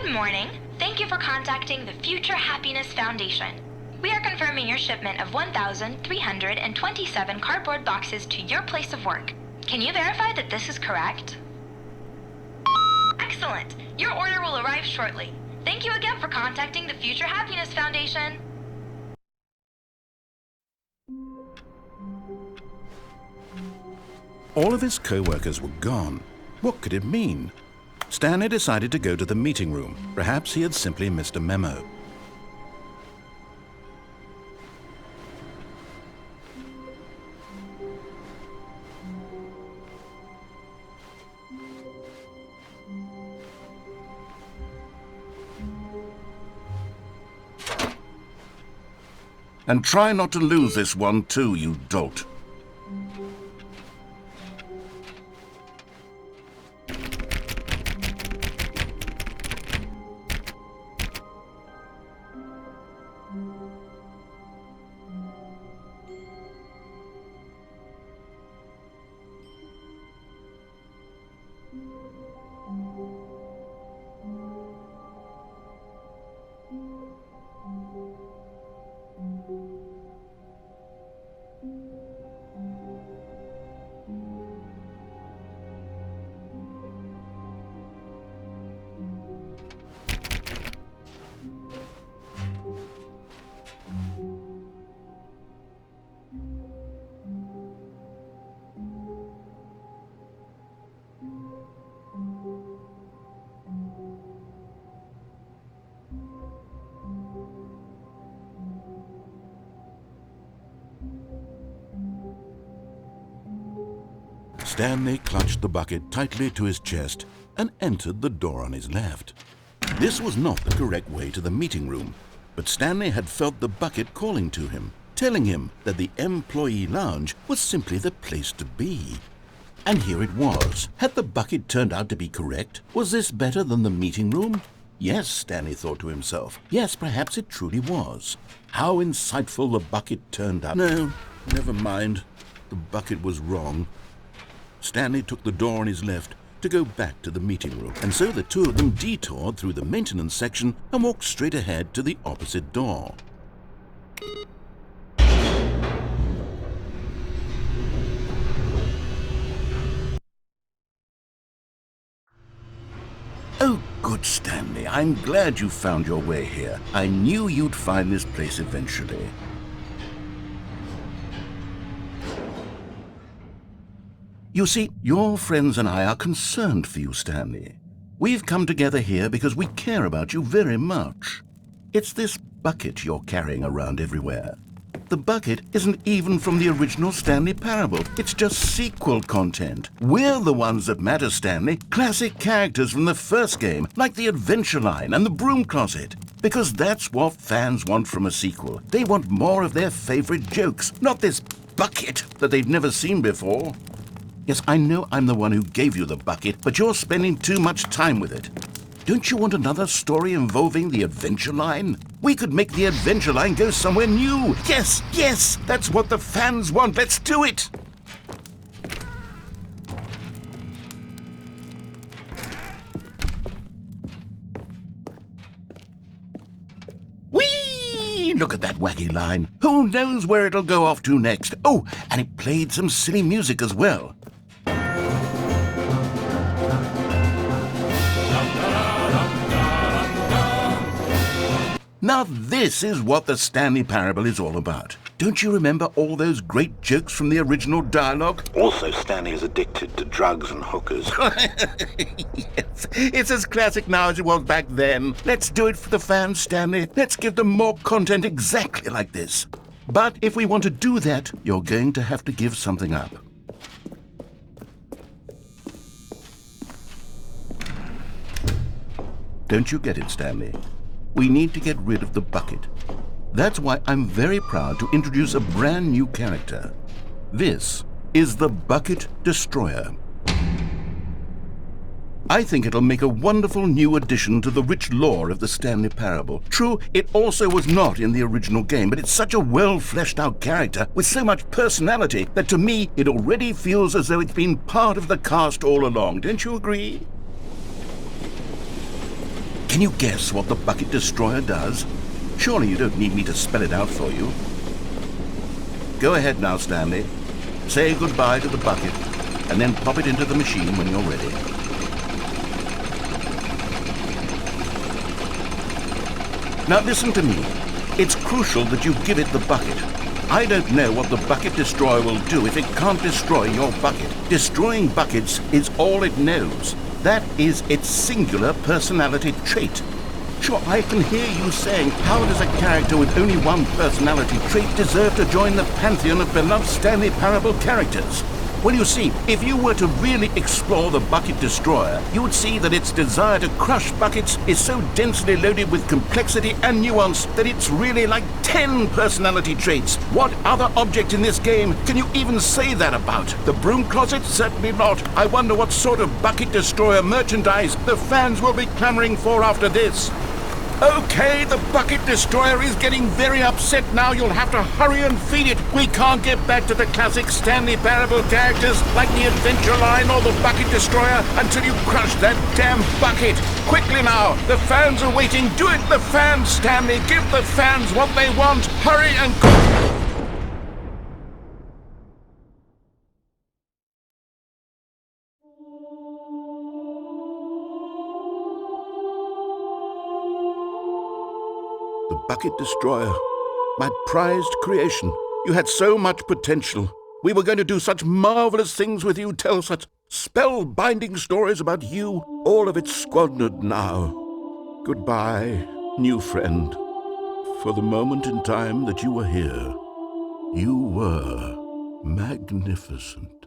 Good morning. Thank you for contacting the Future Happiness Foundation. We are confirming your shipment of 1,327 cardboard boxes to your place of work. Can you verify that this is correct? Excellent. Your order will arrive shortly. Thank you again for contacting the Future Happiness Foundation. All of his co-workers were gone. What could it mean? Stanley decided to go to the meeting room. Perhaps he had simply missed a memo. And try not to lose this one too, you dolt. Stanley clutched the bucket tightly to his chest and entered the door on his left. This was not the correct way to the meeting room, but Stanley had felt the bucket calling to him, telling him that the employee lounge was simply the place to be. And here it was. Had the bucket turned out to be correct? Was this better than the meeting room? Yes, Stanley thought to himself. Yes, perhaps it truly was. How insightful the bucket turned out. No, never mind. The bucket was wrong. Stanley took the door on his left to go back to the meeting room, and so the two of them detoured through the maintenance section and walked straight ahead to the opposite door. Oh, good Stanley, I'm glad you found your way here. I knew you'd find this place eventually. You see, your friends and I are concerned for you, Stanley. We've come together here because we care about you very much. It's this bucket you're carrying around everywhere. The bucket isn't even from the original Stanley Parable. It's just sequel content. We're the ones that matter, Stanley. Classic characters from the first game, like the Adventure Line and the Broom Closet. Because that's what fans want from a sequel. They want more of their favorite jokes, not this bucket that they've never seen before. Yes, I know I'm the one who gave you the bucket, but you're spending too much time with it. Don't you want another story involving the Adventure Line? We could make the Adventure Line go somewhere new. Yes, yes, that's what the fans want. Let's do it. Whee! Look at that wacky line. Who knows where it'll go off to next? Oh, and it played some silly music as well. Now this is what the Stanley Parable is all about. Don't you remember all those great jokes from the original dialogue? Also, Stanley is addicted to drugs and hookers. Yes, it's as classic now as it was back then. Let's do it for the fans, Stanley. Let's give them more content exactly like this. But if we want to do that, you're going to have to give something up. Don't you get it, Stanley? We need to get rid of the bucket. That's why I'm very proud to introduce a brand new character. This is the Bucket Destroyer. I think it'll make a wonderful new addition to the rich lore of the Stanley Parable. True, it also was not in the original game, but it's such a well-fleshed-out character with so much personality that to me it already feels as though it's been part of the cast all along. Don't you agree? Can you guess what the bucket destroyer does? Surely you don't need me to spell it out for you. Go ahead now, Stanley. Say goodbye to the bucket, and then pop it into the machine when you're ready. Now listen to me. It's crucial that you give it the bucket. I don't know what the bucket destroyer will do if it can't destroy your bucket. Destroying buckets is all it knows. That is its singular personality trait. Sure, I can hear you saying, how does a character with only one personality trait deserve to join the pantheon of beloved Stanley Parable characters? Well, you see, if you were to really explore the bucket destroyer, you would see that its desire to crush buckets is so densely loaded with complexity and nuance that it's really like 10 personality traits. What other object in this game can you even say that about? The broom closet? Certainly not. I wonder what sort of bucket destroyer merchandise the fans will be clamoring for after this. Okay, the bucket destroyer is getting very upset now. You'll have to hurry and feed it. We can't get back to the classic Stanley Parable characters like the Adventure Line or the bucket destroyer until you crush that damn bucket. Quickly now, the fans are waiting. Do it, the fans, Stanley. Give the fans what they want. Hurry and The bucket destroyer, my prized creation. You had so much potential. We were going to do such marvelous things with you, tell such spellbinding stories about you. All of it squandered now. Goodbye, new friend. For the moment in time that you were here, you were magnificent.